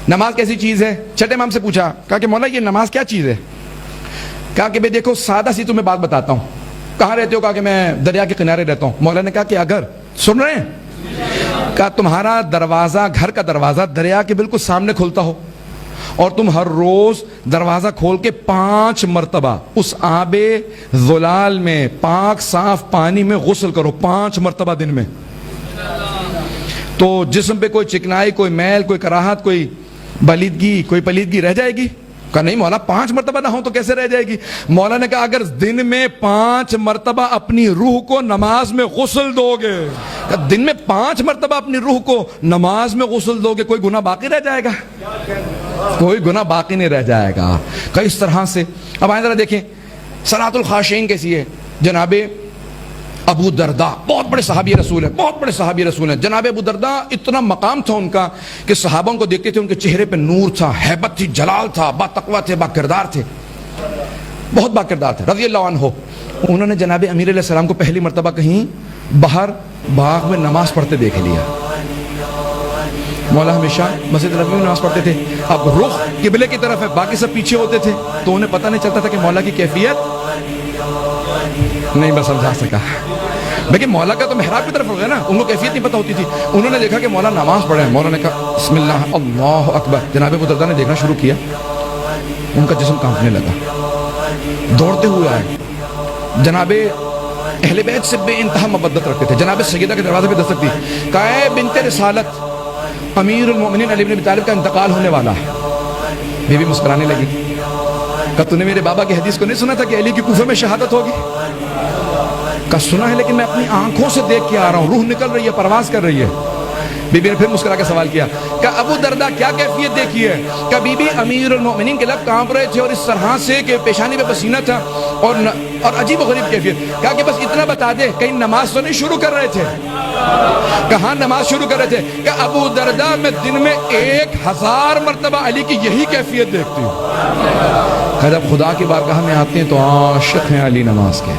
نماز کیسی چیز ہے؟ چھٹے امام سے پوچھا، کہا کہ مولا یہ نماز کیا چیز ہے؟ کہا کہ بھئی دیکھو سادہ سی تمہیں بات بتاتا ہوں. کہاں رہتے ہو؟ کہا کہ میں دریا کے کنارے رہتا ہوں. مولا نے کہا کہ اگر سن رہے ہیں، کہا تمہارا دروازہ، گھر کا دروازہ دریا کے بالکل سامنے کھلتا ہو اور تم ہر روز دروازہ کھول کے 5 مرتبہ اس آب زلال میں، پاک صاف پانی میں غسل کرو 5 مرتبہ دن میں، تو جسم پہ کوئی چکنائی، کوئی میل، کوئی کراہت، کوئی بلیدگی، کوئی پلیدگی رہ جائے گی؟ کہا نہیں مولا 5 مرتبہ نہ ہو تو کیسے رہ جائے گی؟ مولا نے کہا اگر دن میں 5 مرتبہ اپنی روح کو نماز میں غسل دو گے، دن میں 5 مرتبہ اپنی روح کو نماز میں غسل دو گے، کوئی گناہ باقی رہ جائے گا؟ کوئی گناہ باقی نہیں رہ جائے گا. کہ اس طرح سے اب آئیں ذرا دیکھیں صلاۃ الخاشعین کیسی ہے. جناب ابو درداء بہت بڑے صحابی رسول ہیں، بہت بڑے صحابی رسول ہیں. جناب ابو درداء اتنا مقام تھا ان کا کہ صحابوں کو دیکھتے تھے ان کے چہرے پہ نور تھا، ہیبت تھی، جلال تھا، با تقویٰ تھے، با کردار تھے، بہت با کردار تھے رضی اللہ عنہ. انہوں نے جناب امیر علیہ السلام کو پہلی مرتبہ کہیں باہر باغ میں نماز پڑھتے دیکھ لیا. مولا ہمیشہ مسجد نبوی میں نماز پڑھتے تھے، اب رخ قبلے کی طرف ہے، باقی سب پیچھے ہوتے تھے، تو انہیں پتہ نہیں چلتا تھا کہ مولا کی کیفیت نہیں بس سمجھا سکا. لیکن مولا کا تو محراب کی طرف ہو گیا نا، ان کو کیفیت نہیں پتہ ہوتی تھی. انہوں نے دیکھا کہ مولا نماز پڑھ رہے ہیں. مولا نے کہا بسم اللہ اللہ اکبر. جناب ابو درداء نے دیکھنا شروع کیا، ان کا جسم کانپنے لگا، دوڑتے ہوئے آئے. جناب اہل بیت سے بے انتہا محبت رکھتے تھے. جناب سیدہ کے دروازے پہ دستک دی، کہا اے بنت رسالت، امیر المؤمنین علی بن ابی طالب کا انتقال ہونے والا ہے. بی بی مسکرانے لگی، کہا تو نے میرے بابا کی حدیث کو نہیں سنا تھا کہ علی کی کوفہ میں شہادت ہوگی؟ کہا سنا ہے لیکن میں اپنی آنکھوں سے دیکھ کے آ رہا ہوں، روح نکل رہی ہے، پرواز کر رہی ہے. بی بی نے پھر مسکرا کے سوال کیا، کہا ابو درداء کیا کیفیت دیکھی ہے؟ کہا بی بی امیر المؤمنین کے لب کانپ رہے تھے اور اس طرح سے کہ پیشانی پہ پسینہ تھا اور عجیب و غریب کیفیت. کہا کہ بس اتنا بتا دے کہیں نماز تو نہیں شروع کر رہے تھے؟ کہاں نماز شروع کر رہے تھے. کہ ابو درداء میں دن میں 1000 مرتبہ علی کی یہی کیفیت دیکھتی ہوں. کہ جب خدا کی بارگاہ میں آتے ہیں تو عاشق ہیں علی نماز کے.